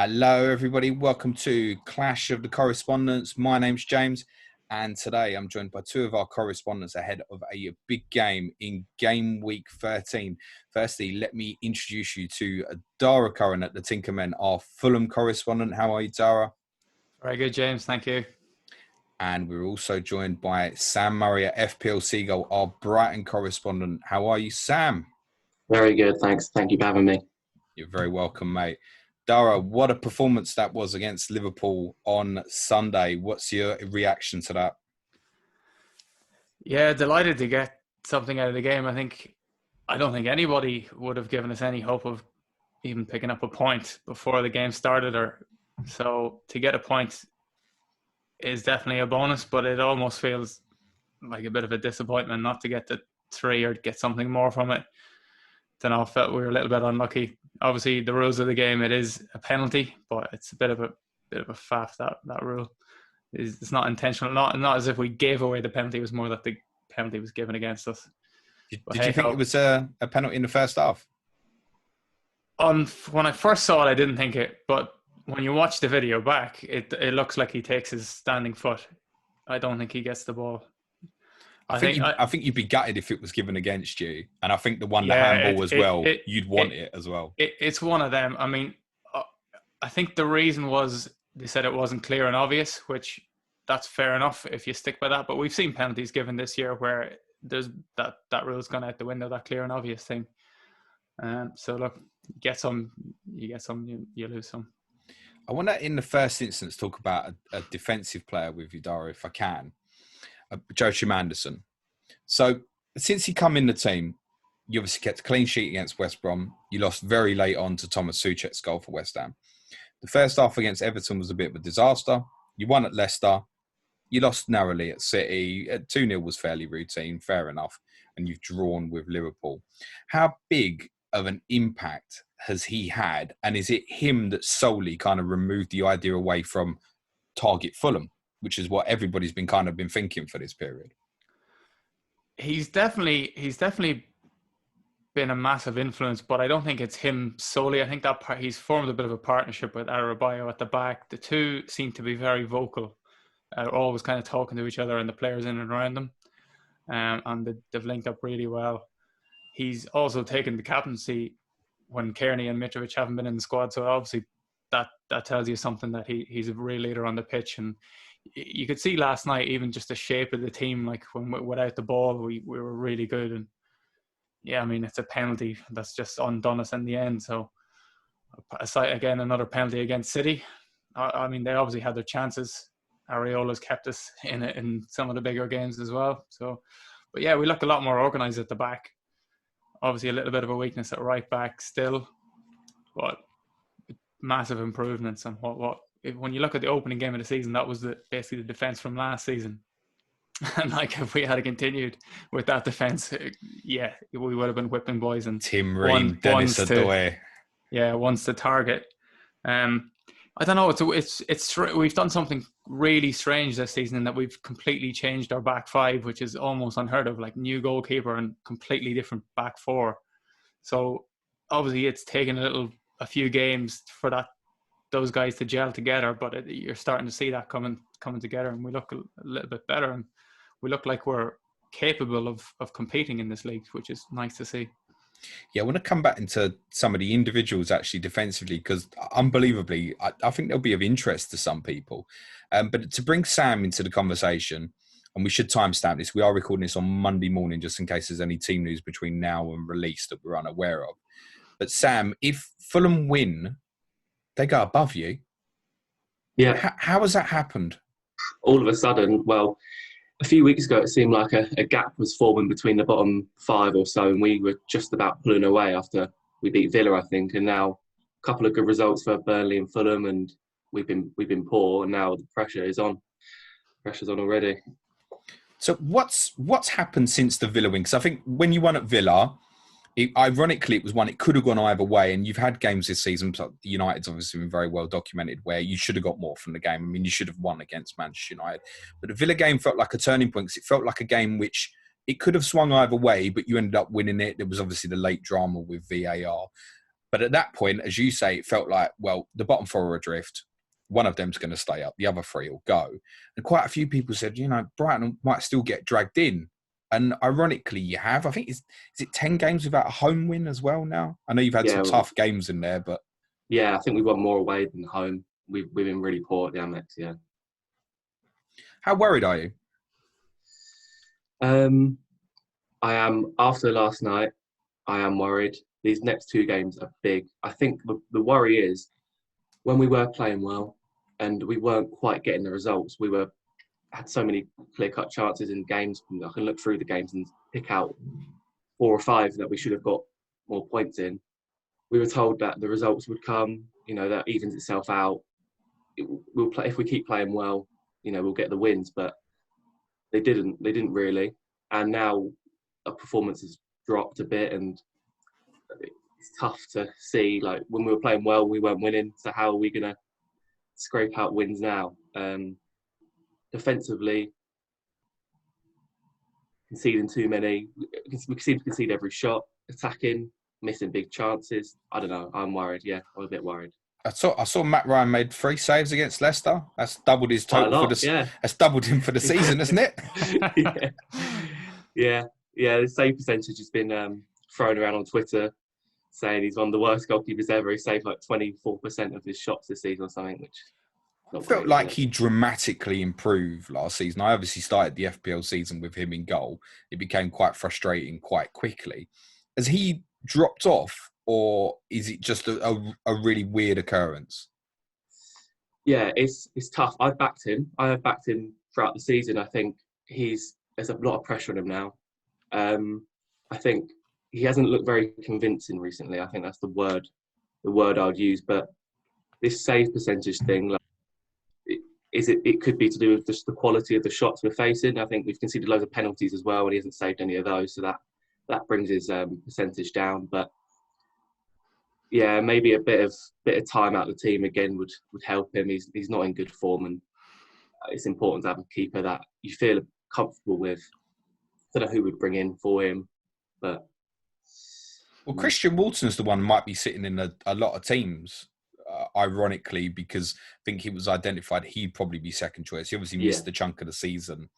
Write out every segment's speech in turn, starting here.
Hello, everybody. Welcome to Clash of the Correspondents. My name's James, and today I'm joined by two of our correspondents ahead of a big game in game week 13. Firstly, let me introduce you to Dara Curran at the Tinkermen, our Fulham correspondent. How are you, Dara? Very good, James. Thank you. And we're also joined by Sam Murray at FPL Seagulls, our Brighton correspondent. How are you, Sam? Very good, thanks. Thank you for having me. You're very welcome, mate. Dara, what a performance that was against Liverpool on Sunday. What's your reaction to that? Yeah, delighted to get something out of the game. I don't think anybody would have given us any hope of even picking up a point before the game started. So to get a point is definitely a bonus, but it almost feels like a bit of a disappointment not to get the 3 or get something more from it. Then I felt we were a little bit unlucky. Obviously, the rules of the game, it is a penalty, but it's a bit of a faff, that rule. It's not intentional. Not as if we gave away the penalty. It was more that the penalty was given against us. Did you think it was a penalty in the first half? When I first saw it, I didn't think it. But when you watch the video back, it looks like he takes his standing foot. I don't think he gets the ball. I think you'd be gutted if it was given against you. And I think the handball as well, you'd want it as well. It's one of them. I mean, I think the reason was they said it wasn't clear and obvious, which that's fair enough if you stick by that. But we've seen penalties given this year where there's that rule's gone out the window, that clear and obvious thing. So look, you get some, you lose some. I want to, in the first instance, talk about a defensive player with you, Dara, if I can. Joachim Anderson. So since he come in the team, you obviously kept a clean sheet against West Brom. You lost very late on to Thomas Souček's goal for West Ham. The first half against Everton was a bit of a disaster. You won at Leicester. You lost narrowly at City. 2-0 was fairly routine, fair enough. And you've drawn with Liverpool. How big of an impact has he had? And is it him that solely kind of removed the idea away from target Fulham, which is what everybody's been thinking for this period? He's definitely been a massive influence, but I don't think it's him solely. I think that he's formed a bit of a partnership with Adebayo at the back. The two seem to be very vocal, always kind of talking to each other and the players in and around them, and they've linked up really well. He's also taken the captaincy when Kearney and Mitrovic haven't been in the squad, so obviously that tells you something, that he's a real leader on the pitch. And you could see last night, even just the shape of the team, like when without the ball, we were really good. And yeah, I mean, it's a penalty that's just undone us in the end. So aside, again, another penalty against City. I mean, they obviously had their chances. Areola's kept us in it in some of the bigger games as well. So, but yeah, we look a lot more organised at the back. Obviously, a little bit of a weakness at right back still, but massive improvements. And when you look at the opening game of the season, that was basically the defence from last season. And like, if we had continued with that defence, yeah, we would have been whipping boys and Tim Ream, Dennis Adoy. Yeah, once the target. I don't know. It's we've done something really strange this season in that we've completely changed our back five, which is almost unheard of. Like, new goalkeeper and completely different back four. So obviously, it's taken a few games for those guys to gel together, but you're starting to see that coming together, and we look a little bit better, and we look like we're capable of competing in this league, which is nice to see. Yeah, I want to come back into some of the individuals actually defensively, because unbelievably, I think they'll be of interest to some people. But to bring Sam into the conversation, and we should timestamp this, we are recording this on Monday morning just in case there's any team news between now and release that we're unaware of. But Sam, if Fulham win, they go above you. Yeah. How has that happened? All of a sudden, well, a few weeks ago, it seemed like a gap was forming between the bottom 5 or so, and we were just about pulling away after we beat Villa, I think. And now a couple of good results for Burnley and Fulham, and we've been poor, and now the pressure is on. Pressure's on already. So what's happened since the Villa win? Because I think when you won at Villa, ironically, it was one, it could have gone either way. And you've had games this season, United's obviously been very well documented, where you should have got more from the game. I mean, you should have won against Manchester United. But the Villa game felt like a turning point, because it felt like a game which it could have swung either way, but you ended up winning it. There was obviously the late drama with VAR. But at that point, as you say, it felt like, well, the bottom four are adrift. One of them's going to stay up. The other three will go. And quite a few people said, Brighton might still get dragged in. And ironically, you have. I think, is it 10 games without a home win as well now? I know you've had some tough games in there, but... Yeah, I think we've won more away than home. We've been really poor at the Amex, yeah. How worried are you? I am, after last night, I am worried. These next two games are big. I think the worry is when we were playing well and we weren't quite getting the results, had so many clear-cut chances in games. I can look through the games and pick out 4 or 5 that we should have got more points in. We were told that the results would come, that evens itself out. We'll play, if we keep playing well, we'll get the wins, but they didn't really. And now our performance has dropped a bit, and it's tough to see. Like, when we were playing well, we weren't winning. So how are we going to scrape out wins now? Defensively, conceding too many. We seem to concede every shot. Attacking, missing big chances. I don't know. I'm worried. Yeah, I'm a bit worried. I saw Matt Ryan made 3 saves against Leicester. That's doubled his total That's doubled him for the season, isn't it? Yeah. The save percentage has been thrown around on Twitter, saying he's one of the worst goalkeepers ever. He saved like 24% of his shots this season or something, which felt like he dramatically improved last season. I obviously started the FPL season with him in goal. It became quite frustrating quite quickly. Has he dropped off, or is it just a really weird occurrence? Yeah, it's tough. I have backed him throughout the season. I think there's a lot of pressure on him now. I think he hasn't looked very convincing recently. I think that's the word I'd use. But this save percentage thing, it could be to do with just the quality of the shots we're facing. I think we've conceded loads of penalties as well, and he hasn't saved any of those, so that brings his percentage down. But yeah, maybe a bit of time out of the team again would help him. He's not in good form, and it's important to have a keeper that you feel comfortable with. I don't know who would bring in for him, but... Well, Christian Walton's the one who might be sitting in a lot of teams, ironically, because I think he was identified he'd probably be second choice. He obviously missed the chunk of the season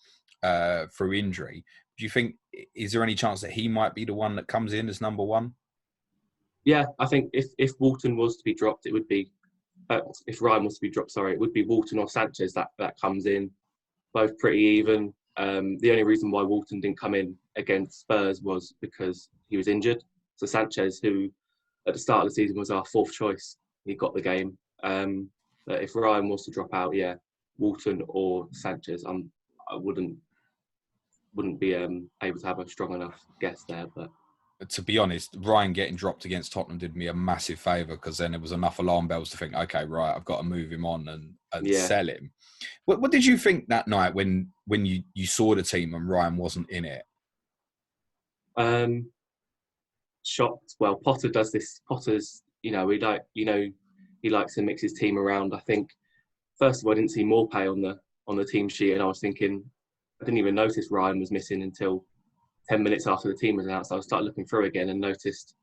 through injury. Do you think, is there any chance that he might be the one that comes in as number 1? Yeah, I think if Walton was to be dropped, it would be... if Ryan was to be dropped, it would be Walton or Sanchez that comes in. Both pretty even. The only reason why Walton didn't come in against Spurs was because he was injured. So Sanchez, who at the start of the season was our 4th choice, he got the game. But if Ryan was to drop out, Walton or Sanchez, I wouldn't be able to have a strong enough guess there. But to be honest, Ryan getting dropped against Tottenham did me a massive favour, because then there was enough alarm bells to think, okay, right, I've got to move him on and sell him. What did you think that night when you saw the team and Ryan wasn't in it? Shocked. Well, Potter does this. Potter's, he likes to mix his team around. I think, first of all, I didn't see Morpay on the team sheet, and I was thinking, I didn't even notice Ryan was missing until 10 minutes after the team was announced. I started looking through again and noticed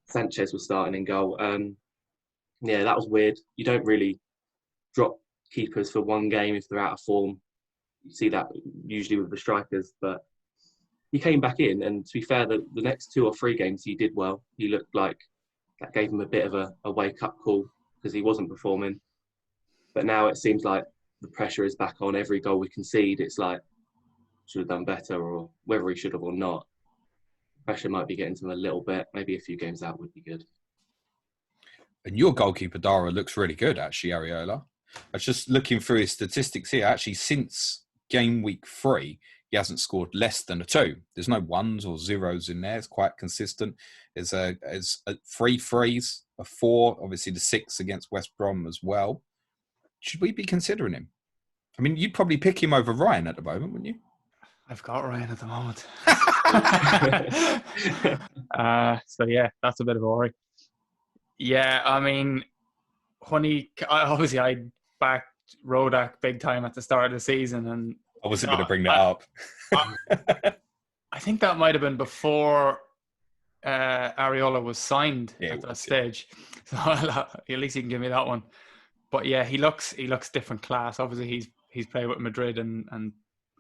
Sanchez was starting in goal. That was weird. You don't really drop keepers for one game if they're out of form. You see that usually with the strikers, but he came back in, and to be fair, the next 2 or 3 games he did well. He looked like that gave him a bit of a wake-up call, because he wasn't performing. But now it seems like the pressure is back on. Every goal we concede, it's like, should have done better, or whether he should have or not. Pressure might be getting to him a little bit. Maybe a few games out would be good. And your goalkeeper, Dara, looks really good, actually, Areola. I was just looking through his statistics here. Actually, since game week 3, he hasn't scored less than a 2. There's no 1s or 0s in there. It's quite consistent. There's 3 threes, a 4, obviously the 6 against West Brom as well. Should we be considering him? I mean, you'd probably pick him over Ryan at the moment, wouldn't you? I've got Ryan at the moment. So yeah, that's a bit of a worry. Yeah, I mean, I backed Rodak big time at the start of the season, and I wasn't going to bring that up. I think that might have been before Areola was signed at that stage. So at least he can give me that one. But yeah, he looks different class. Obviously, he's played with Madrid and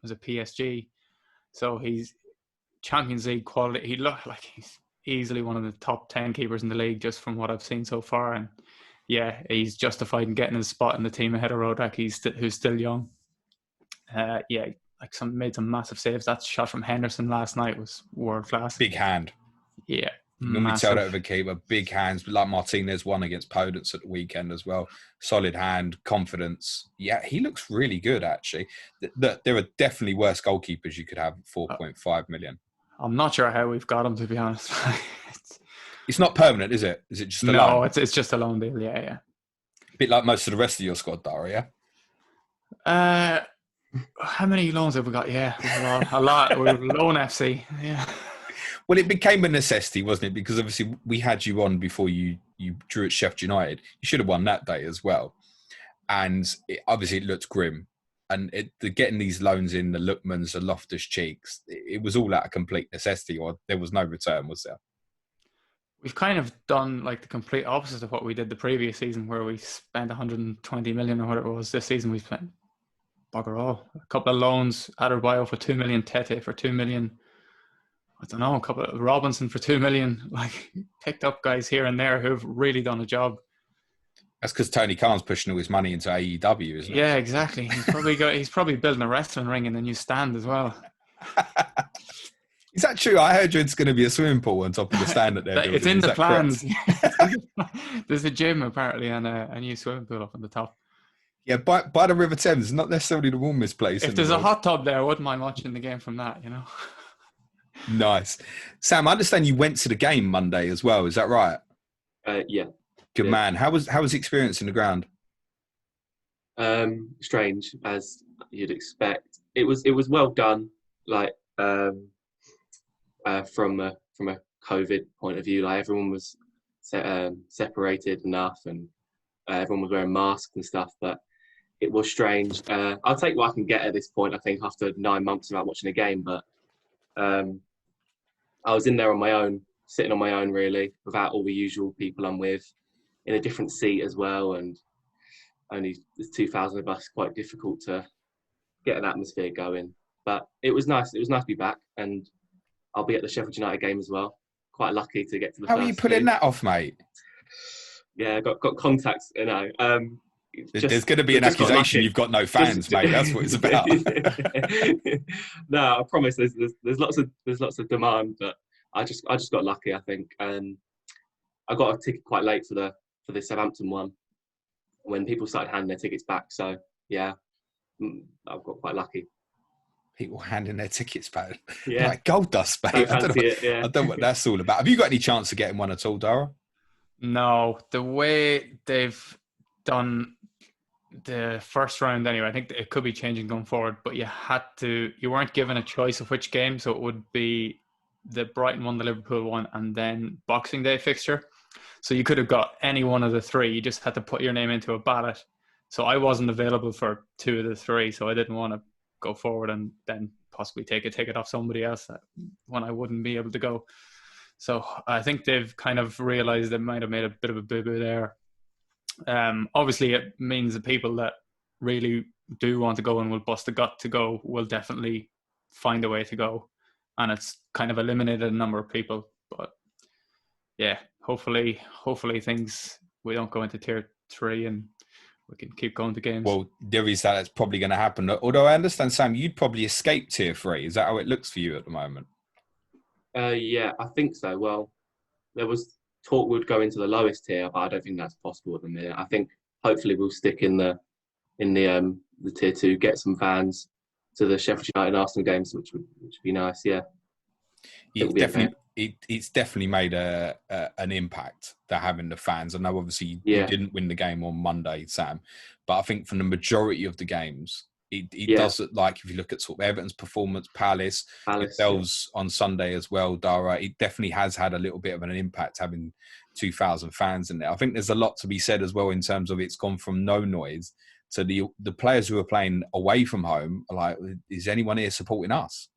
was a PSG, so he's Champions League quality. He looked like he's easily one of the top 10 keepers in the league, just from what I've seen so far. And yeah, he's justified in getting his spot in the team ahead of Rodak, who's still young. Yeah, made some massive saves. That shot from Henderson last night was world class. Big hand. Yeah. Normally tell that of a keeper, big hands, like Martinez won against Podence at the weekend as well. Solid hand, confidence. Yeah, he looks really good, actually. There are definitely worse goalkeepers you could have at 4.5 million. I'm not sure how we've got him, to be honest. It's not permanent, is it? Is it just a loan? No, it's just a loan deal, yeah. A bit like most of the rest of your squad, Dara, yeah? How many loans have we got? Yeah, a lot. We're loan FC, yeah. Well, it became a necessity, wasn't it? Because obviously we had you on before you drew at Sheffield United. You should have won that day as well. And obviously it looked grim. And getting these loans in, the Lookmans, the Loftus-Cheeks, it was all out of complete necessity, or there was no return, was there? We've kind of done like the complete opposite of what we did the previous season, where we spent 120 million or whatever it was. This season we spent bugger all. A couple of loans, Adebayo for 2 million, Tete for 2 million. I don't know, a couple of Robinson for 2 million. Like, picked up guys here and there who've really done a job. That's because Tony Khan's pushing all his money into AEW, isn't it? Yeah, exactly. He's probably building a wrestling ring in the new stand as well. Is that true? I heard it's going to be a swimming pool on top of the stand that they're building. It's in the plans. There's a gym apparently and a new swimming pool up on the top. Yeah, by the River Thames, not necessarily the warmest place. If there's a hot tub there, I wouldn't mind watching the game from that, you know. Nice. Sam, I understand you went to the game Monday as well. Is that right? Yeah. Good man. How was the experience in the ground? Strange, as you'd expect. It was well done. Like from a COVID point of view, like everyone was separated enough, and everyone was wearing masks and stuff. But it was strange. I'll take what I can get at this point. I think after 9 months without watching a game, but. I was in there on my own, sitting on my own really, without all the usual people I'm with, in a different seat as well, and only there's 2,000 of us, quite difficult to get an atmosphere going. But it was nice. It was nice to be back, and I'll be at the Sheffield United game as well. Quite lucky to get to the How first are you pulling that off, mate? Yeah, got contacts, you know. There's going to be an accusation you've got no fans, mate. That's what it's about. No, I promise. There's lots of demand, but I just got lucky, I think. I got a ticket quite late for the Southampton one when people started handing their tickets back. So yeah, I've got quite lucky. People handing their tickets back. Yeah, like gold dust, mate. I don't know what that's all about. Have you got any chance of getting one at all, Dara? No, the way they've done the first round anyway, I think it could be changing going forward, but you weren't given a choice of which game, so it would be the Brighton one, the Liverpool one, and then Boxing Day fixture. So you could have got any one of the three. You just had to put your name into a ballot. So I wasn't available for two of the three, so I didn't want to go forward and then possibly take a ticket off somebody else when I wouldn't be able to go. So I think they've kind of realised they might have made a bit of a boo-boo there. Obviously, it means the people that really do want to go and will bust the gut to go will definitely find a way to go. And it's kind of eliminated a number of people. But yeah, hopefully we don't go into tier 3 and we can keep going to games. Well, there is that's probably going to happen. Although I understand, Sam, you'd probably escape tier 3. Is that how it looks for you at the moment? Yeah, I think so. Well, there was talk we'd go into the lowest tier, but I don't think that's possible at the minute. I think hopefully we'll stick in the tier 2, get some fans to the Sheffield United Arsenal games, which would be nice. Yeah, it's definitely made an impact that having the fans. I know obviously you didn't win the game on Monday, Sam, but I think from the majority of the games, it does look like, if you look at sort of Everton's performance, Palace themselves on Sunday as well, Dara, it definitely has had a little bit of an impact having 2,000 fans in there. I think there's a lot to be said as well in terms of it's gone from no noise to the players who are playing away from home are like, is anyone here supporting us?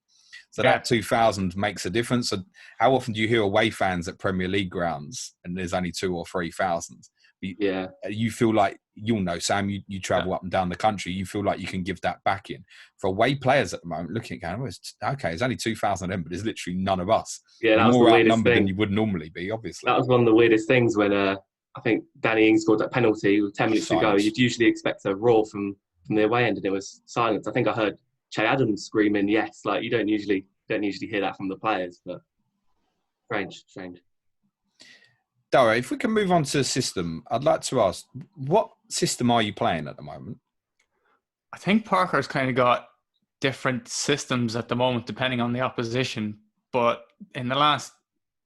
So that 2,000 makes a difference. So how often do you hear away fans at Premier League grounds and there's only 2,000 or 3,000? You feel like, you'll know, Sam, you travel up and down the country, you feel like you can give that back in. For away players at the moment, looking at it, okay, there's only 2,000 of them, but there's literally none of us. Yeah, You're more outnumbered than you would normally be, obviously. That was one of the weirdest things when I think Danny Ings scored that penalty with 10 minutes to go. You'd usually expect a roar from the away end, and it was silence. I think I heard Che Adams screaming yes, like you don't usually hear that from the players, but strange. Dara, if we can move on to the system, I'd like to ask, what system are you playing at the moment? I think Parker's kind of got different systems at the moment, depending on the opposition. But in the last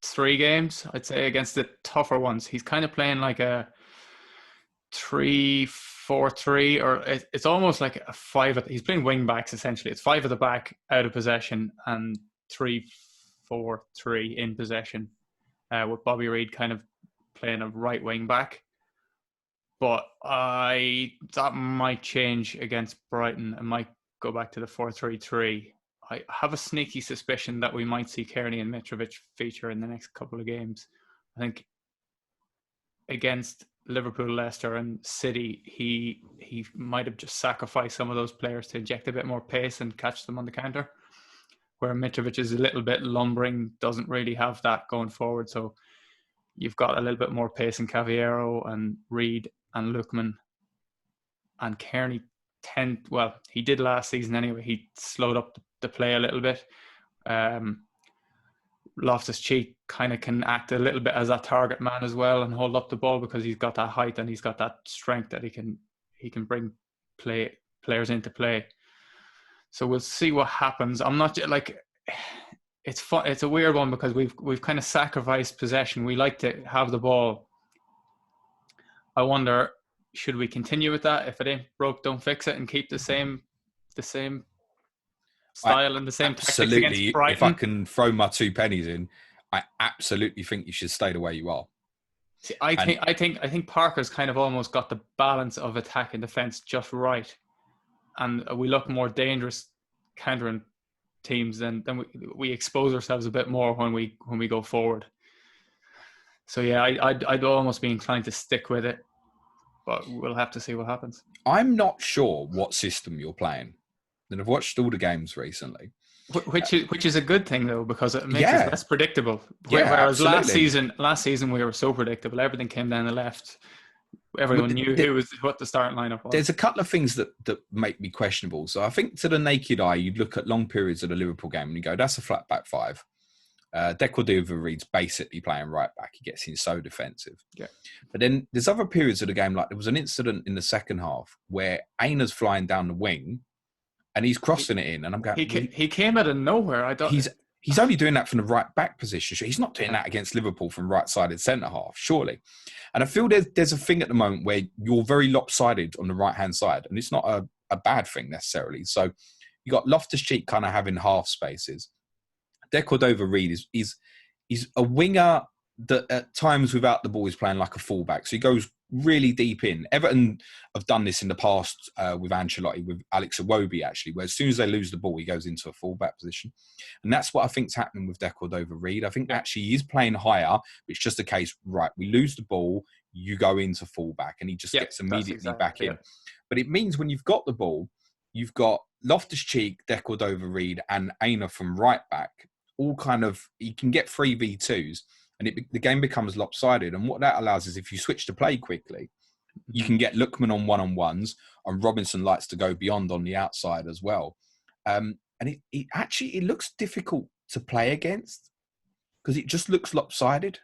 3 games, I'd say against the tougher ones, he's kind of playing like a 3-4-3, or it's almost like a 5. He's playing wing backs, essentially. It's 5 at the back, out of possession, and 3-4-3 in possession, with Bobby Reid kind of playing a right wing back. But that might change against Brighton. It might go back to the 4-3-3. I have a sneaky suspicion that we might see Kearney and Mitrovic feature in the next couple of games. I think against Liverpool, Leicester and City, he might have just sacrificed some of those players to inject a bit more pace and catch them on the counter, where Mitrovic is a little bit lumbering, doesn't really have that going forward. So you've got a little bit more pace in Cavaleiro and Reid and Lookman, and Kearney he did last season anyway. He slowed up the play a little bit. Loftus-Cheek kind of can act a little bit as a target man as well and hold up the ball because he's got that height and he's got that strength that he can bring players into play. So we'll see what happens. I'm not like, it's fun. It's a weird one because we've kind of sacrificed possession. We like to have the ball. I wonder, should we continue with that? If it ain't broke, don't fix it, and keep the same style and the same tactics against Brighton? If I can throw my 2 pennies in, I absolutely think you should stay the way you are. See, I think Parker's kind of almost got the balance of attack and defense just right, and we look more dangerous countering teams, then we expose ourselves a bit more when we go forward. So yeah, I'd almost be inclined to stick with it, but we'll have to see what happens. I'm not sure what system you're playing, and I've watched all the games recently, which is a good thing though, because it makes us less predictable. Whereas absolutely. last season we were so predictable, everything came down the left. Everyone knew what the starting lineup was. There's a couple of things that make me questionable. So I think to the naked eye, you'd look at long periods of the Liverpool game and you go, that's a flat back 5. Reid's basically playing right back. He gets in so defensive. Yeah. But then there's other periods of the game, like there was an incident in the second half where Aina's flying down the wing and he's crossing it in. And I'm going, he came out of nowhere. I don't. He's only doing that from the right back position. He's not doing that against Liverpool from right-sided centre-half, surely. And I feel there's a thing at the moment where you're very lopsided on the right-hand side, and it's not a bad thing necessarily. So you got Loftus-Cheek kind of having half spaces. Reid is a winger that at times without the ball is playing like a fullback. So he goes really deep in. Everton have done this in the past with Ancelotti, with Alex Iwobi actually, where as soon as they lose the ball, he goes into a fullback position. And that's what I think is happening with Reid. I think actually he's playing higher. It's just a case, right, we lose the ball, you go into fullback, and he just gets immediately back in. But it means when you've got the ball, you've got Loftus-Cheek, Reid, and Aina from right back, all kind of, you can get 3v2s. And the game becomes lopsided. And what that allows is if you switch to play quickly, you can get Lookman on one-on-ones, and Robinson likes to go beyond on the outside as well. And it actually looks difficult to play against because it just looks lopsided.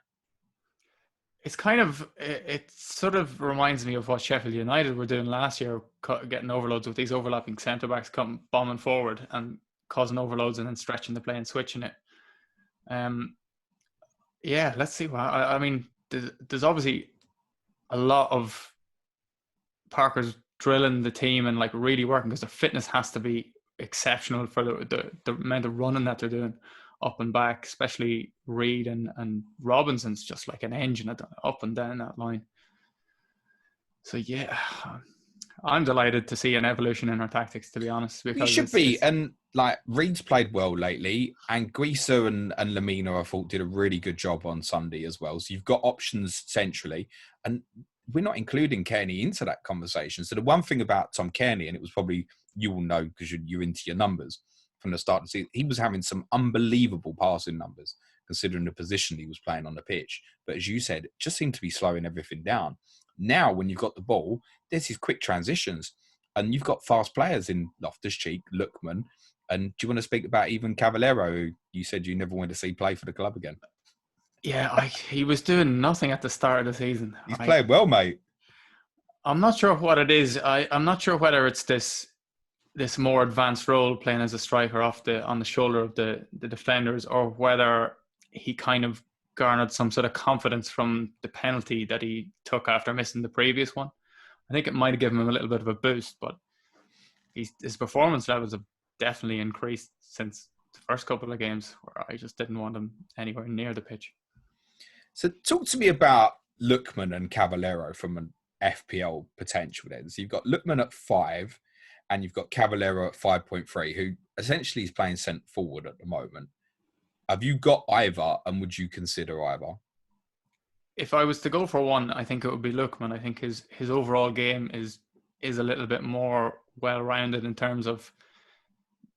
It's kind of, it sort of reminds me of what Sheffield United were doing last year, getting overloads with these overlapping centre-backs come bombing forward and causing overloads and then stretching the play and switching it. Yeah, let's see. I mean, there's obviously a lot of Parker's drilling the team and like really working because their fitness has to be exceptional for the amount of running that they're doing up and back, especially Reid and Robinson's just like an engine up and down that line. So yeah, I'm delighted to see an evolution in our tactics, to be honest. You Because should be. And like Reed's played well lately, and Guisa and Lamina, I thought, did a really good job on Sunday as well. So you've got options centrally, and we're not including Kearney into that conversation. So the one thing about Tom Kearney, and it was probably, you will know because you're into your numbers from the start of the season, he was having some unbelievable passing numbers considering the position he was playing on the pitch. But as you said, it just seemed to be slowing everything down. Now, when you've got the ball, there's these quick transitions, and you've got fast players in Loftus-Cheek, Lookman, and do you want to speak about even Cavaleiro, who you said you never want to see play for the club again? Yeah, he was doing nothing at the start of the season. He's played well, mate. I'm not sure what it is. I'm not sure whether it's this more advanced role playing as a striker on the shoulder of the defenders, or whether he kind of garnered some sort of confidence from the penalty that he took after missing the previous one. I think it might have given him a little bit of a boost, but his performance levels have definitely increased since the first couple of games, where I just didn't want him anywhere near the pitch. So talk to me about Lookman and Cavaleiro from an FPL potential then. So you've got Lookman at 5 and you've got Cavaleiro at 5.3, who essentially is playing centre forward at the moment. Have you got either, and would you consider either? If I was to go for one, I think it would be Lookman. I think his overall game is a little bit more well-rounded in terms of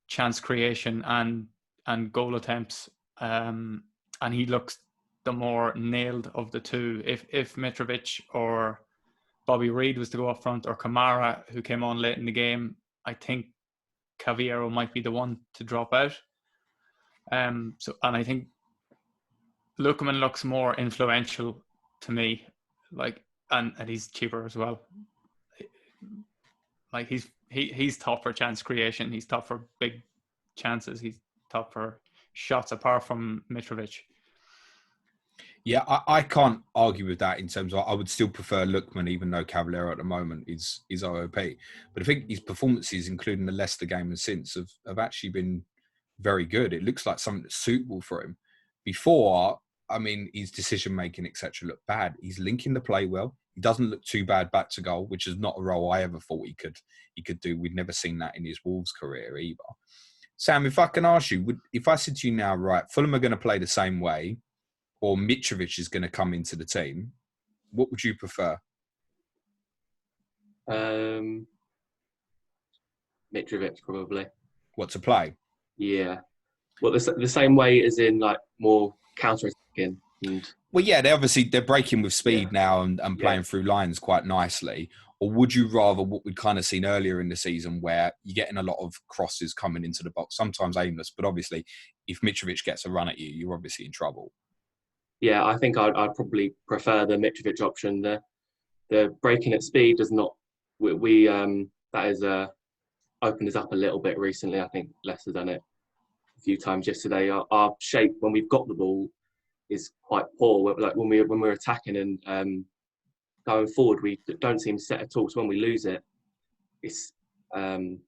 chance creation and goal attempts. And he looks the more nailed of the two. If Mitrovic or Bobby Reed was to go up front, or Kamara, who came on late in the game, I think Cavaleiro might be the one to drop out. And I think Lookman looks more influential to me, and he's cheaper as well. Like he's top for chance creation, he's top for big chances, he's top for shots, apart from Mitrovic. Yeah, I can't argue with that in terms of, I would still prefer Lookman, even though Cavaleiro at the moment is OOP. But I think his performances, including the Leicester game and since, have actually been very good. It looks like something that's suitable for him. Before, I mean, his decision-making, etc., looked bad. He's linking the play well. He doesn't look too bad back to goal, which is not a role I ever thought he could do. We'd never seen that in his Wolves career either. Sam, if I can ask you, if I said to you now, right, Fulham are going to play the same way, or Mitrovic is going to come into the team, what would you prefer? Mitrovic, probably. What, to play? Yeah. Well, the same way as in, like, more counter-attacking. Well, yeah, they're breaking with speed now and playing through lines quite nicely. Or would you rather what we'd kind of seen earlier in the season, where you're getting a lot of crosses coming into the box, sometimes aimless, but obviously if Mitrovic gets a run at you, you're obviously in trouble. Yeah, I think I'd probably prefer the Mitrovic option. The breaking at speed does not. We that has opened us up a little bit recently. I think Leicester done it a few times yesterday. Our shape when we've got the ball is quite poor. Like when we're attacking and going forward, we don't seem set at all. So when we lose it, it's can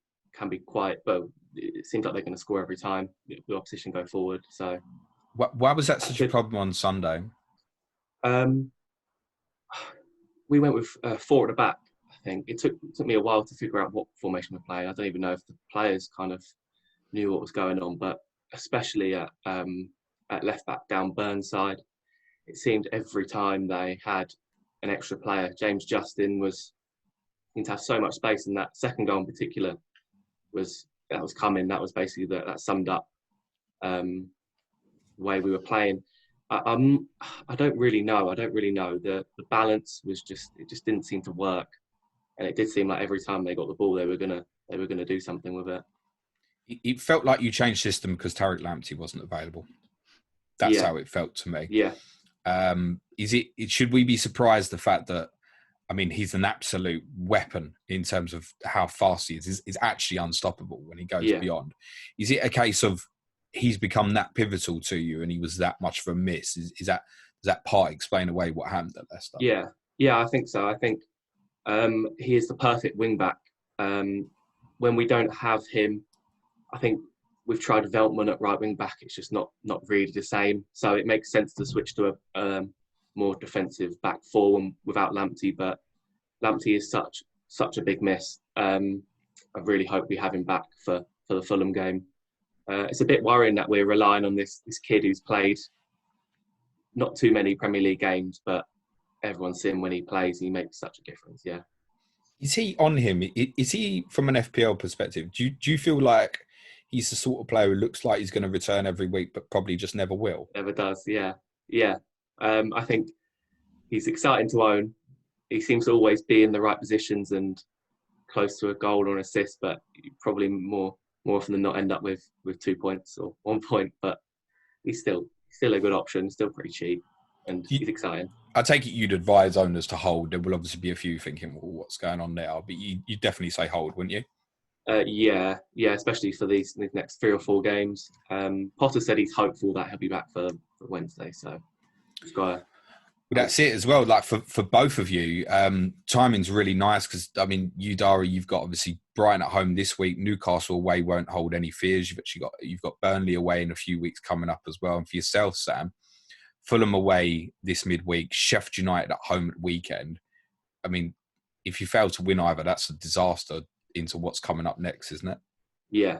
be quite. Well, it seems like they're going to score every time the opposition go forward. So. Why was that such a problem on Sunday? We went with 4 at the back, I think. It took me a while to figure out what formation we're playing. I don't even know if the players kind of knew what was going on, but especially at left back down Burnside, it seemed every time they had an extra player, James Justin seemed to have so much space, and that second goal in particular was coming. That was basically that summed up the way we were playing. I don't really know. The balance was it just didn't seem to work, and it did seem like every time they got the ball, they were gonna do something with it. It felt like you changed system because Tariq Lamptey wasn't available. That's how it felt to me. Yeah. Should we be surprised the fact that, I mean, he's an absolute weapon in terms of how fast he is. He's actually unstoppable when he goes beyond. Is it a case of he's become that pivotal to you and he was that much of a miss? Does that part explain away what happened at Leicester? Yeah, I think so. I think he is the perfect wing back. When we don't have him, I think we've tried Veltman at right wing back. It's just not really the same. So it makes sense to switch to a more defensive back four without Lamptey. But Lamptey is such such a big miss. I really hope we have him back for the Fulham game. It's a bit worrying that we're relying on this kid who's played not too many Premier League games, but everyone's seen when he plays, he makes such a difference. Yeah. Is he on him? Is he, from an FPL perspective, do you feel like he's the sort of player who looks like he's going to return every week, but probably just never will? Never does, yeah. I think he's exciting to own. He seems to always be in the right positions and close to a goal or an assist, but probably more often than not end up with 2 points or 1 point. But he's still a good option, still pretty cheap, and he's exciting. I take it you'd advise owners to hold. There will obviously be a few thinking, well, what's going on there? But you definitely say hold, wouldn't you? Yeah, especially for these next 3 or 4 games. Potter said he's hopeful that he'll be back for Wednesday, so he's got to... Well, that's it as well. Like for both of you, timing's really nice because, I mean, you, Dara, you've got obviously Brighton at home this week. Newcastle away won't hold any fears. You've got Burnley away in a few weeks coming up as well. And for yourself, Sam, Fulham away this midweek, Sheffield United at home at weekend. I mean, if you fail to win either, that's a disaster into what's coming up next, isn't it? Yeah.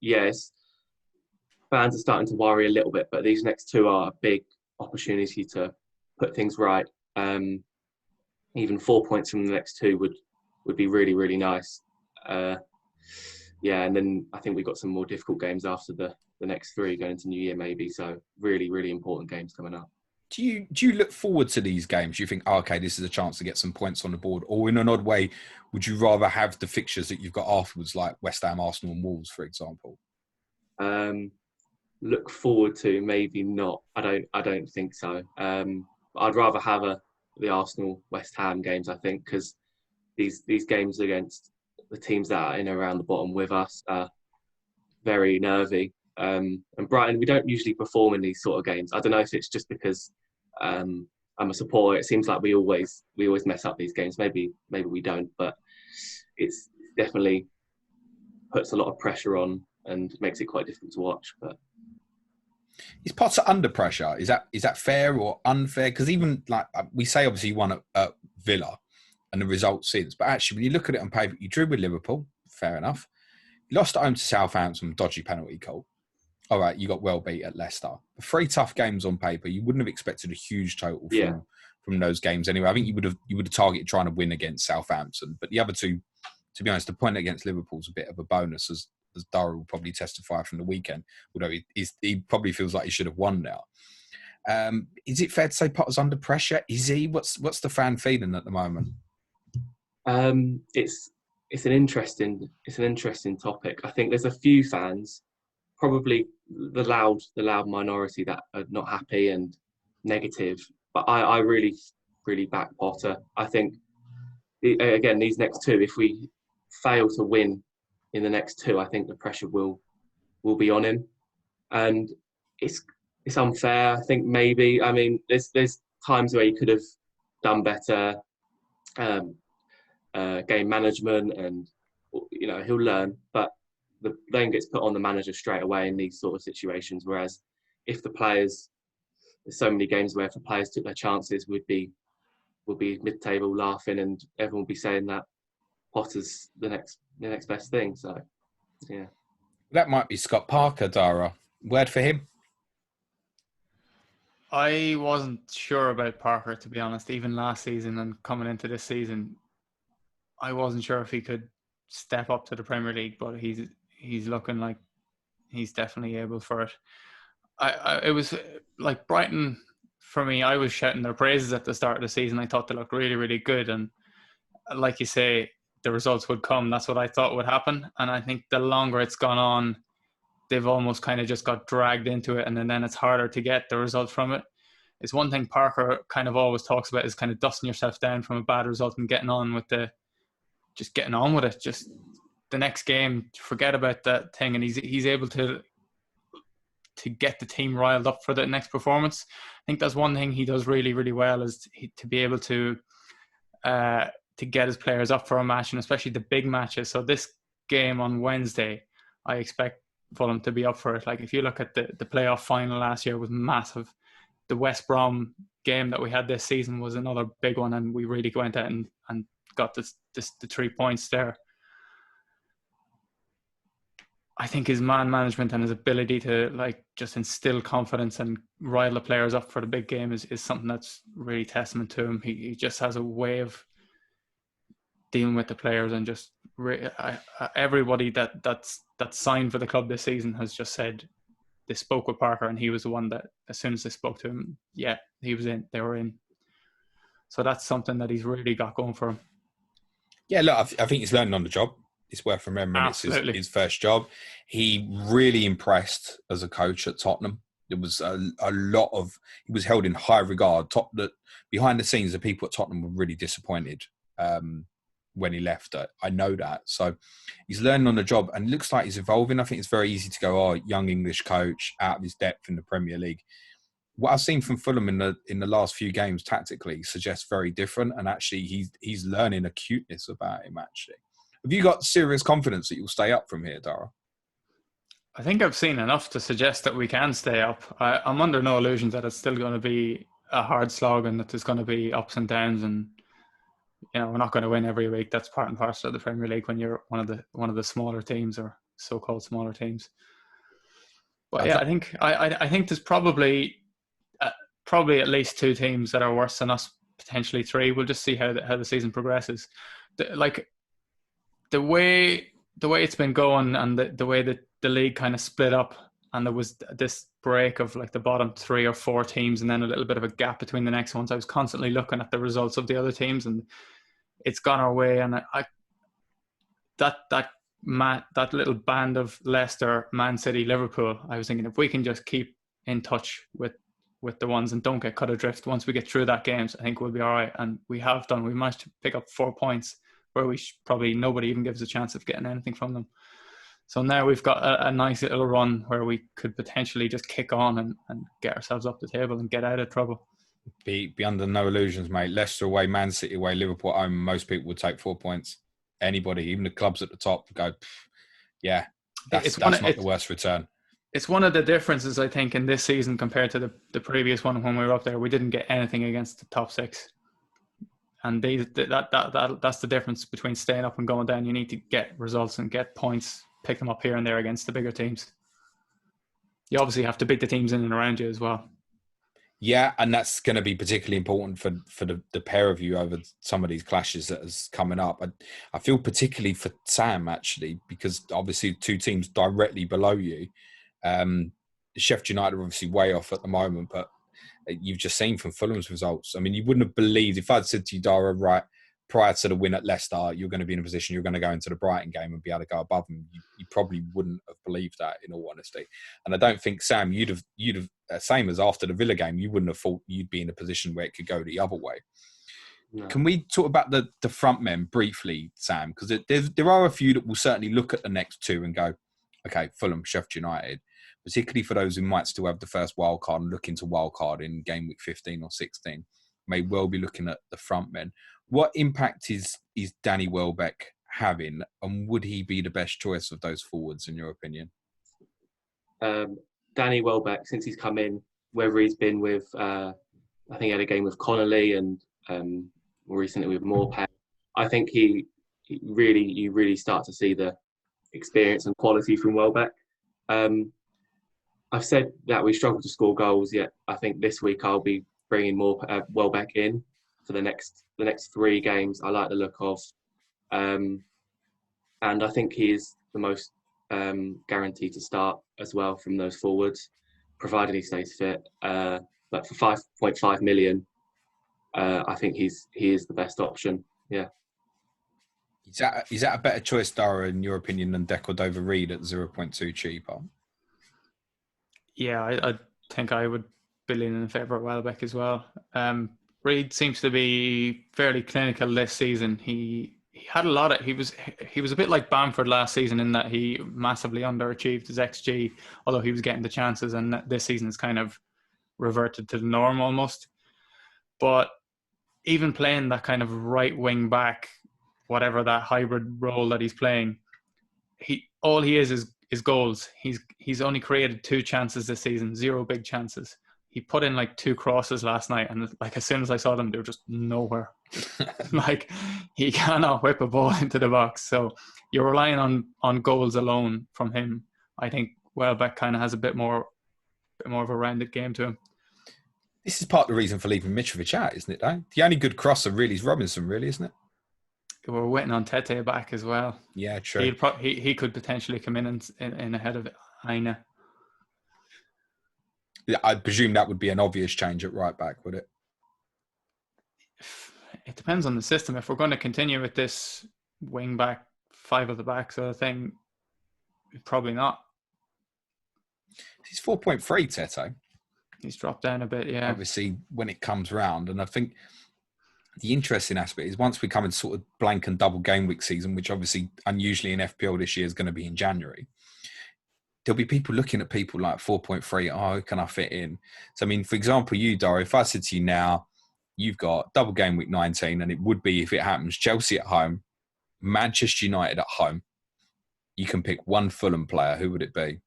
Yes. Fans are starting to worry a little bit, but these next 2 are a big opportunity to put things right. Even 4 points from the next 2 would be really, really nice. And then I think we've got some more difficult games after the next 3 going into New Year maybe. So really, really important games coming up. Do you look forward to these games? Do you think, okay, this is a chance to get some points on the board? Or in an odd way, would you rather have the fixtures that you've got afterwards, like West Ham, Arsenal and Wolves, for example? Look forward to, maybe not. I don't think so. I'd rather have the Arsenal West Ham games, I think, because these games against the teams that are in and around the bottom with us are very nervy. And Brighton, we don't usually perform in these sort of games. I don't know if it's just because I'm a supporter. It seems like we always mess up these games. Maybe we don't, but it's definitely puts a lot of pressure on and makes it quite difficult to watch. But is Potter under pressure? Is that fair or unfair? Because even like we say, obviously you won at Villa and the results since, but actually when you look at it on paper, you drew with Liverpool, fair enough. You lost at home to Southampton, dodgy penalty call. All right, you got well beat at Leicester. 3 tough games on paper. You wouldn't have expected a huge total from those games anyway. I think you would have targeted trying to win against Southampton, but the other 2, to be honest, the point against Liverpool's a bit of a bonus, as Dara will probably testify from the weekend. Although he probably feels like he should have won now. Is it fair to say Potter's under pressure? Is he? What's the fan feeling at the moment? It's an interesting topic. I think there's a few fans, probably the loud minority, that are not happy and negative. But I really, really back Potter. I think, again, these next 2, if we fail to win in the next 2, I think the pressure will be on him. And it's unfair. I think maybe, I mean, there's times where he could have done better, game management, and he'll learn. But the blame gets put on the manager straight away in these sort of situations. Whereas if the players, there's so many games where if the players took their chances, we'll be mid-table laughing, and everyone will be saying that Potter's the next best thing. So, yeah. That might be Scott Parker, Dara. Word for him? I wasn't sure about Parker, to be honest. Even last season and coming into this season, I wasn't sure if he could step up to the Premier League, but he's looking like he's definitely able for it. It was like Brighton, for me, I was shouting their praises at the start of the season. I thought they looked really, really good. And like you say, the results would come. That's what I thought would happen. And I think the longer it's gone on, they've almost kind of just got dragged into it. And then it's harder to get the result from it. It's one thing Parker kind of always talks about is kind of dusting yourself down from a bad result and getting on with it. Just the next game, forget about that thing. And he's able to get the team riled up for the next performance. I think that's one thing he does really, really well, is to be able to get his players up for a match, and especially the big matches. So this game on Wednesday, I expect Fulham to be up for it. Like if you look at the playoff final last year, was massive. the West Brom game that we had this season was another big one, and we really went out and got the 3 points there. I think his man management and his ability to like just instill confidence and rile the players up for the big game is something that's really testament to him. He just has a way of dealing with the players, and just everybody that's signed for the club this season has just said they spoke with Parker, and he was the one that as soon as they spoke to him, yeah, he was in. They were in. So that's something that he's really got going for him. Yeah, look, I think he's learning on the job. It's worth remembering. Absolutely. It's his first job. He really impressed as a coach at Tottenham. There was a lot of, he was held in high regard. Behind the scenes, the people at Tottenham were really disappointed when he left. I know that. So he's learning on the job, and looks like he's evolving. I think it's very easy to go, young English coach, out of his depth in the Premier League. What I've seen from Fulham in the last few games tactically suggests very different, and actually he's learning a cuteness about him, actually. Have you got serious confidence that you'll stay up from here, Dara? I think I've seen enough to suggest that we can stay up. I'm under no illusions that it's still going to be a hard slog, and that there's going to be ups and downs, and we're not going to win every week. That's part and parcel of the Premier League when you're one of the smaller teams, or so-called smaller teams. But yeah, I think there's probably at least 2 teams that are worse than us, potentially 3. We'll just see how the season progresses. The way it's been going, and the way that the league kind of split up, and there was this break of like the bottom 3 or 4 teams, and then a little bit of a gap between the next ones. I was constantly looking at the results of the other teams, and it's gone our way. And that little band of Leicester, Man City, Liverpool, I was thinking, if we can just keep in touch with the ones and don't get cut adrift once we get through that games, I think we'll be all right. And we have done. We managed to pick up 4 points where probably nobody even gives a chance of getting anything from them. So now we've got a nice little run where we could potentially just kick on and get ourselves up the table and get out of trouble. Be under no illusions, mate. Leicester away, Man City away, Liverpool at home. Most people would take 4 points. Anybody, even the clubs at the top, go, yeah, that's not the worst return. It's one of the differences, I think, in this season compared to the previous one when we were up there. We didn't get anything against the top 6. And that's the difference between staying up and going down. You need to get results and get points, pick them up here and there against the bigger teams. You obviously have to beat the teams in and around you as well. Yeah, and that's going to be particularly important for the pair of you over some of these clashes that is coming up. I feel particularly for Sam, actually, because obviously 2 teams directly below you. Sheffield United are obviously way off at the moment, but you've just seen from Fulham's results. I mean, you wouldn't have believed, if I'd said to you, Dara, right, prior to the win at Leicester, you're going to be in a position, you're going to go into the Brighton game and be able to go above them. You probably wouldn't have believed that, in all honesty. And I don't think, Sam, you'd have same as after the Villa game, you wouldn't have thought you'd be in a position where it could go the other way. No. Can we talk about the front men briefly, Sam? Because there are a few that will certainly look at the next 2 and go, okay, Fulham, Sheffield United, particularly for those who might still have the first wild card and look into wild card in game week 15 or 16, may well be looking at the front men. What impact is Danny Welbeck having, and would he be the best choice of those forwards, in your opinion? Danny Welbeck, since he's come in, whether he's been with, I think he had a game with Connolly and more recently with Morpay, I think you really start to see the experience and quality from Welbeck. I've said that we struggle to score goals, yet I think this week I'll be bringing more Welbeck in for the next 3 games. I like the look of, and I think he is the most guaranteed to start as well from those forwards, provided he stays fit. But for 5.5 million, I think he is the best option. Yeah. Is that a better choice, Dara, in your opinion, than Deco-Dover-Reed at 0.2 cheaper? Yeah, I think I would be leaning in favour of Welbeck as well. Reed seems to be fairly clinical this season. He had a lot of, he was a bit like Bamford last season in that he massively underachieved his XG, although he was getting the chances, and this season is kind of reverted to the norm almost. But even playing that kind of right wing back, whatever that hybrid role that he's playing, he is goals. He's only created 2 chances this season, 0 big chances. he put in like 2 crosses last night, and like as soon as I saw them, they were just nowhere. Like, he cannot whip a ball into the box. So you're relying on goals alone from him. I think Welbeck kind of has a bit more of a rounded game to him. This is part of the reason for leaving Mitrovic out, isn't it, though? The only good crosser really is Robinson, really, isn't it? We're waiting on Tete back as well. Yeah, true. He could potentially come in ahead of Aina. Yeah, I presume that would be an obvious change at right back, would it? It depends on the system. If we're going to continue with this wing back, 5 at the back sort of thing, probably not. He's 4.3, Tete. He's dropped down a bit, yeah. Obviously, when it comes round, and I think the interesting aspect is once we come into sort of blank and double game week season, which obviously unusually in FPL this year is going to be in January, there'll be people looking at people like 4.3, oh, who can I fit in? So, I mean, for example, you, Dara, if I said to you now, you've got double game week 19, and it would be, if it happens, Chelsea at home, Manchester United at home, you can pick one Fulham player, who would it be?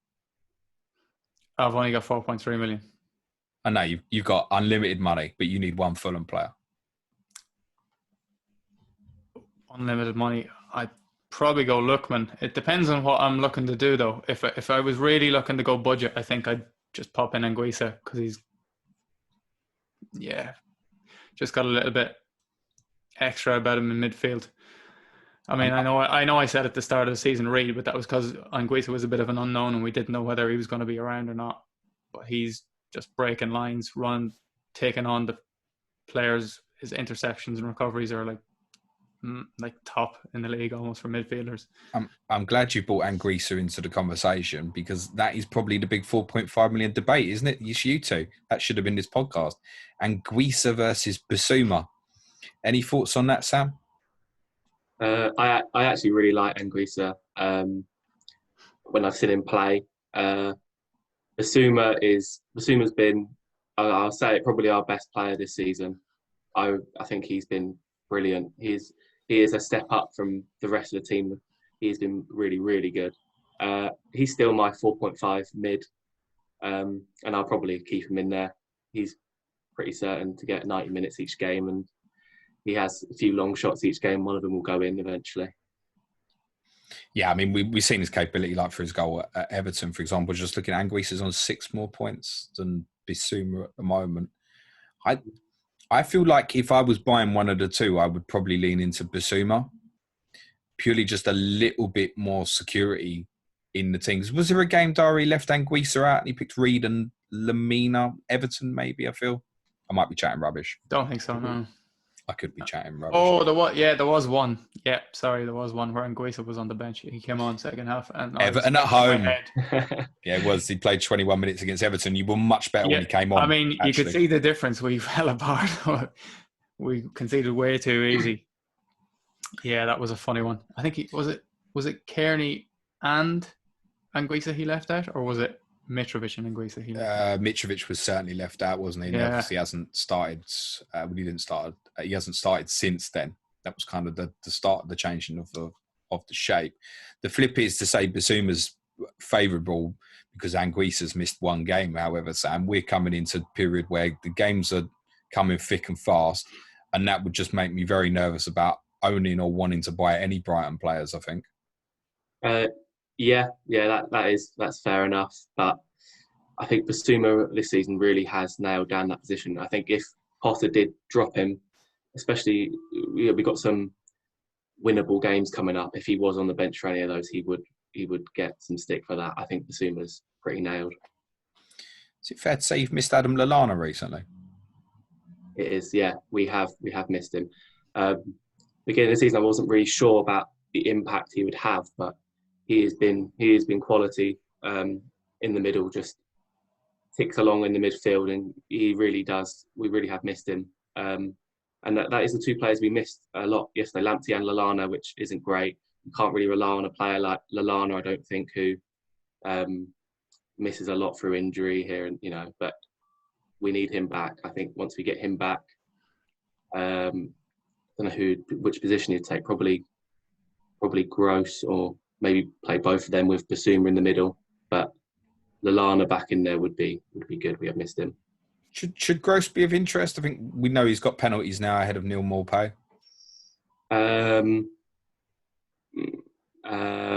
I've only got 4.3 million. I know you've got unlimited money, but you need one Fulham player. Unlimited money. I'd probably go Lookman. It depends on what I'm looking to do, though. If I was really looking to go budget, I think I'd just pop in Anguissa, because he's, just got a little bit extra about him in midfield. I mean, I know I said at the start of the season, Reed, but that was because Anguissa was a bit of an unknown and we didn't know whether he was going to be around or not. But he's just breaking lines, taking on the players. His interceptions and recoveries are like top in the league almost for midfielders. I'm glad you brought Anguissa into the conversation, because that is probably the big 4.5 million debate, isn't it? It's you two. That should have been this podcast. Anguissa versus Bissouma. Any thoughts on that, Sam? I actually really like Anguissa when I've seen him play. Bissoumah's been, I'll say it, probably our best player this season. I think he's been brilliant. He is a step up from the rest of the team. He's been really, really good. He's still my 4.5 mid, and I'll probably keep him in there. He's pretty certain to get 90 minutes each game, and he has a few long shots each game. One of them will go in eventually. Yeah, I mean, we've seen his capability, like for his goal at Everton, for example. Just looking at Anguissa's on 6 more points than Bissouma at the moment. I feel like if I was buying one of the two, I would probably lean into Bissouma. Purely just a little bit more security in the teams. Was there a game, Dara, he left Anguissa out and he picked Reed and Lamina? Everton, maybe, I feel. I might be chatting rubbish. Don't think so, no. I could be chatting rubbish. Oh, there was one. Yeah, sorry, there was one where Anguissa was on the bench. He came on second half. And Everton at home. Yeah, it was. He played 21 minutes against Everton. You were much better when he came on. I mean, actually. You could see the difference. We fell apart. We conceded way too easy. Yeah, that was a funny one. I think was it Kearney and Anguissa he left out, or was it Mitrovic and Anguissa he left out? Mitrovic was certainly left out, wasn't he? Yeah. Obviously, he hasn't started. He hasn't started since then. That was kind of the start of the changing of the shape. The flip is to say Bissouma's favourable because Anguissa's missed one game. However, Sam, we're coming into a period where the games are coming thick and fast, and that would just make me very nervous about owning or wanting to buy any Brighton players, I think. That's fair enough. But I think Bissouma this season really has nailed down that position. I think if Potter did drop him, especially we got some winnable games coming up. If he was on the bench for any of those, he would get some stick for that. I think Bissouma's pretty nailed. Is it fair to say you've missed Adam Lallana recently? It is, yeah. We have missed him. Beginning of the season, I wasn't really sure about the impact he would have, but he has been quality in the middle, just ticks along in the midfield, and he really does. We really have missed him. And that is the two players we missed a lot yesterday, Lamptey and Lallana, which isn't great. You can't really rely on a player like Lallana, I don't think, who misses a lot through injury here, and but we need him back. I think once we get him back, I don't know which position he'd take. Probably Gross, or maybe play both of them with Bissouma in the middle. But Lallana back in there would be good. We have missed him. Should Gross be of interest? I think we know he's got penalties now ahead of Neil Maupay.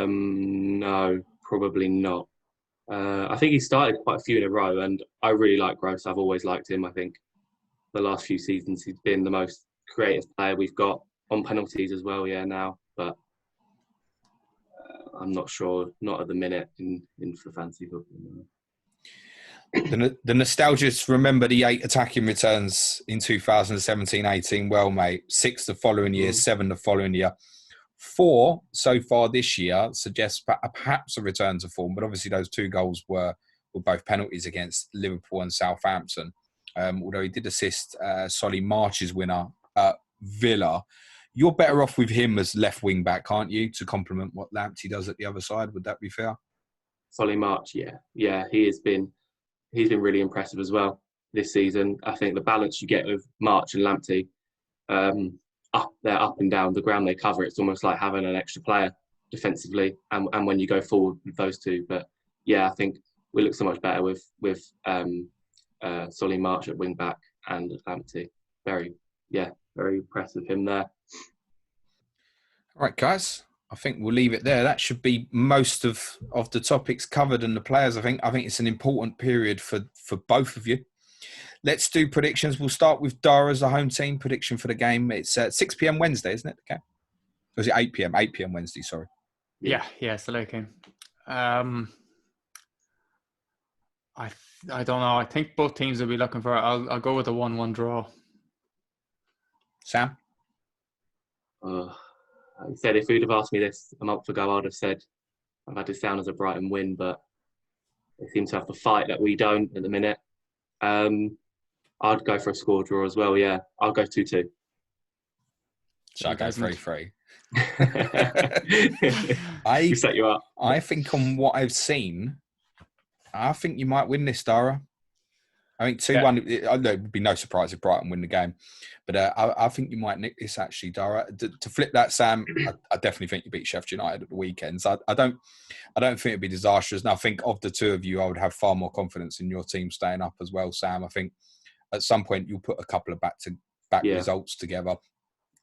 No, probably not. I think he started quite a few in a row, and I really like Gross. I've always liked him. I think the last few seasons he's been the most creative player we've got on penalties as well. Yeah, now, but I'm not sure. Not at the minute in for fantasy football. The nostalgists remember the 8 attacking returns in 2017-18. Well, mate, 6 the following year, 7 the following year. 4 so far this year suggests perhaps a return to form, but obviously those 2 goals were both penalties against Liverpool and Southampton. Although he did assist Solly March's winner at Villa. You're better off with him as left wing back, aren't you, to complement what Lamptey does at the other side? Would that be fair? Solly March, yeah, he's been really impressive as well this season. I think the balance you get with March and Lamptey, they're up and down the ground they cover. It's almost like having an extra player defensively, and when you go forward with those 2. But yeah, I think we look so much better with Solly March at wing back and Lamptey. Very impressive him there. All right, guys. I think we'll leave it there. That should be most of the topics covered and the players. I think it's an important period for both of you. Let's do predictions. We'll start with Dara's, the home team prediction for the game. It's 6 p.m. Wednesday, isn't it? Okay. Or is it 8 p.m.? 8 p.m. Wednesday, sorry. Yeah, it's the late game. I don't know. I think both teams will be looking for it. I'll go with a 1-1 draw. Sam? I said if you'd have asked me this a month ago, I'd have said I've had this down as a Brighton win, but they seem to have the fight that we don't at the minute. I'd go for a score draw as well, yeah. I'll go 2-2. So I go 3-3. I set you up. I think on what I've seen, I think you might win this, Dara. I think 2-1, there would be no surprise if Brighton win the game. But I think you might nick this, actually, Dara. To flip that, Sam, I definitely think you beat Sheffield United at the weekend. So I don't think it'd be disastrous. And I think of the 2 of you, I would have far more confidence in your team staying up as well, Sam. I think at some point you'll put a couple of back-to-back results together.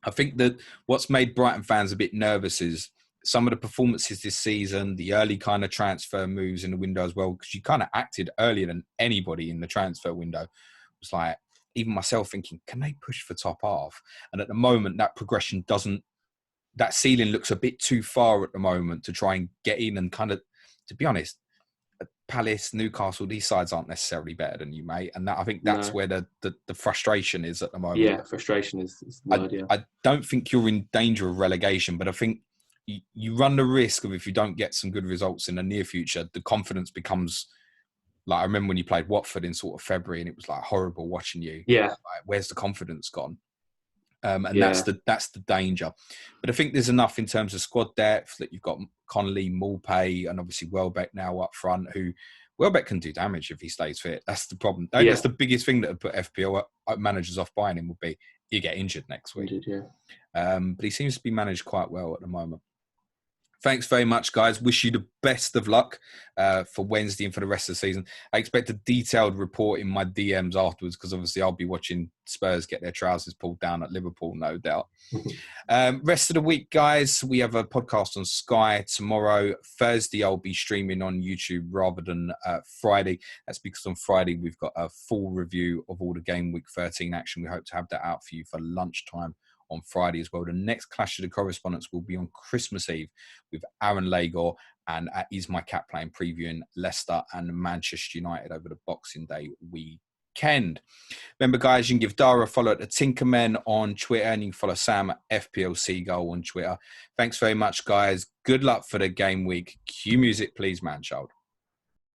I think that what's made Brighton fans a bit nervous is some of the performances this season, the early kind of transfer moves in the window as well, because you kind of acted earlier than anybody in the transfer window. It was like, even myself thinking, can they push for top half? And at the moment, that progression that ceiling looks a bit too far at the moment to try and get in and kind of, to be honest, Palace, Newcastle, these sides aren't necessarily better than you, mate. And I think that's where the frustration is at the moment. Yeah, frustration is the word, yeah. I don't think you're in danger of relegation, but I think you run the risk of, if you don't get some good results in the near future, the confidence becomes like, I remember when you played Watford in sort of February and it was like horrible watching you. Yeah. Like, where's the confidence gone? That's the danger. But I think there's enough in terms of squad depth that you've got Connolly, Maupay, and obviously Welbeck now up front, who Welbeck can do damage if he stays fit. That's the problem. That's the biggest thing that would put FPL managers off buying him would be you get injured next week. But he seems to be managed quite well at the moment. Thanks very much, guys. Wish you the best of luck for Wednesday and for the rest of the season. I expect a detailed report in my DMs afterwards because obviously I'll be watching Spurs get their trousers pulled down at Liverpool, no doubt. Rest of the week, guys, we have a podcast on Sky tomorrow. Thursday, I'll be streaming on YouTube rather than Friday. That's because on Friday, we've got a full review of all the Game Week 13 action. We hope to have that out for you for lunchtime on Friday as well. The next Clash of the Correspondents will be on Christmas Eve with Aaron Lagor and Is My Cat playing, previewing Leicester and Manchester United over the Boxing Day weekend. Remember, guys, you can give Dara a follow at the Tinkermen on Twitter and you can follow Sam at FPL Seagull on Twitter. Thanks very much, guys. Good luck for the game week. Cue music, please, man child.